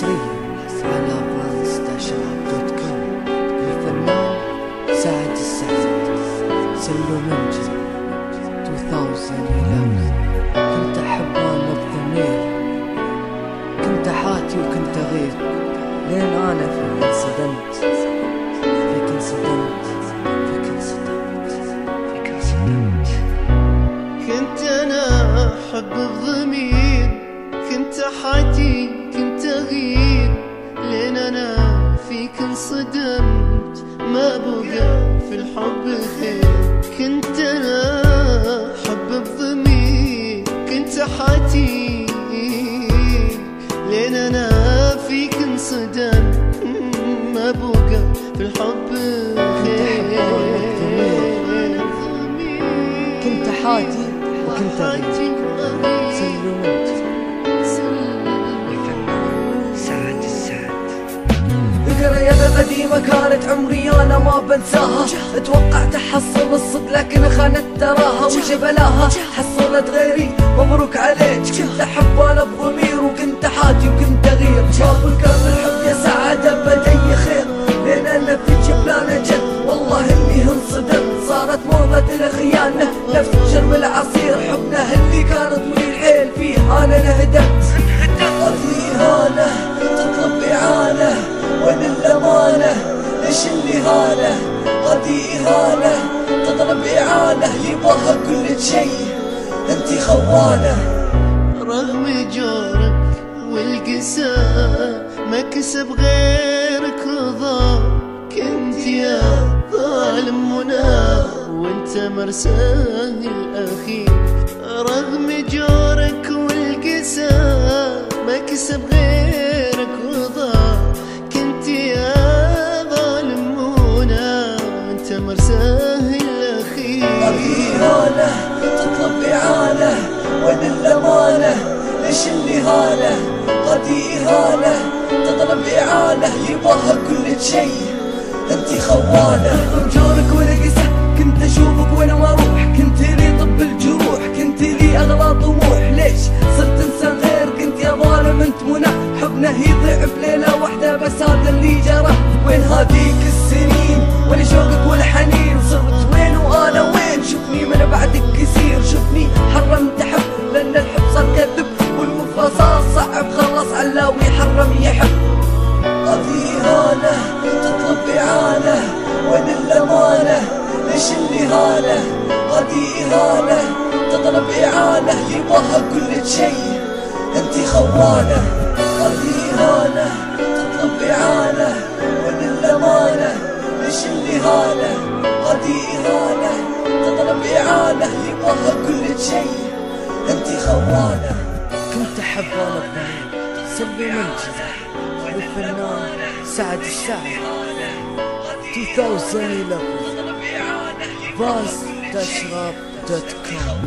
حصريا على fans-shop.com الفنان سعد السعد. سلو منجي 2011. كنت أحبان بضمير، كنت حاتي وكنت غير، لين أنا فيك انصدمت، فيك انصدمت، فيك انصدمت، فيك انصدمت. كنت أنا أحب الضمير، كنت حاتي كنت غير، لين أنا فيك انصدمت، ما بقى في الحب خير. كنت أنا أحب الضمير، كنت حاتي لين أنا فيك انصدمت، ما بقى في الحب خير. كنت حاتي وكنت غير. سلو منجي سعد السعد. ذكريات قديمة كانت عمري أنا ما بنساها، اتوقعت أحصل الصدق لكن خانت تراها وجبلاها، حصلت غيري مبروك عليك. كنت أحب أنا بضمير، وكنت حاتي وكنت غير، شاف الكرم الحب يا سعد أبدي خير، لين أنا في جبلانة جد والله إني انصدمت. صارت موضة الخيانة نفس شرب العصير، حبنا اللي كان طويل حيل فيه أنا انهدمت. إهانة تطلب إعانة، وين الأمانة ليش الإهانة؟ غدي إهانة تطلب إعانة، يباها كل شي انتي خوانة. رغم جورك والقساء ما كسب غيرك رضا، كنت يا ظالم منى وانت مرساه الأخير. رغم جورك والقساء ما كسب غيرك رضا، كنت يا ظالم منى وانت مرساه الأخير. إهانة تطلب إعانة، وين الأمانة ليش الإهانة؟ غدي إهانة تطلب إعانة، يباها كل شي انتي خوانة. بجورك والقسا كنت أشوفك وين ما أروح، كنت لي طب الجروح، كنت لي أغلى طموح. ليش صرت إنسان غير؟ كنت يا ظالم انت منى، حبنا يضيع بليلة واحدة بس هذا اللي جرى. وين هذيك السنين؟ وين شوقك والحنين؟ صرت وين وأنا وين؟ شوفني من بعدك كثير، شوفني حرمت أحب لأن الحب صار كذب، والوفا صار صعب خلص علاوي حرم يحب. هذه إهانة تطلب إعانة، وين الأمانة ليش الإهانة؟ هذه إهانة تطلب إعانة، يباها كل شي انتي خوانة. هذه إهانة تطلب إعانة، وين الأمانة ليش الإهانة؟ هذه إهانة تطلب إعانة، يباها كل شي انتي خوانة. كنت أحب أنا بضمير. سلو منجي الفنان سعد السعد 2011. fans-shop.com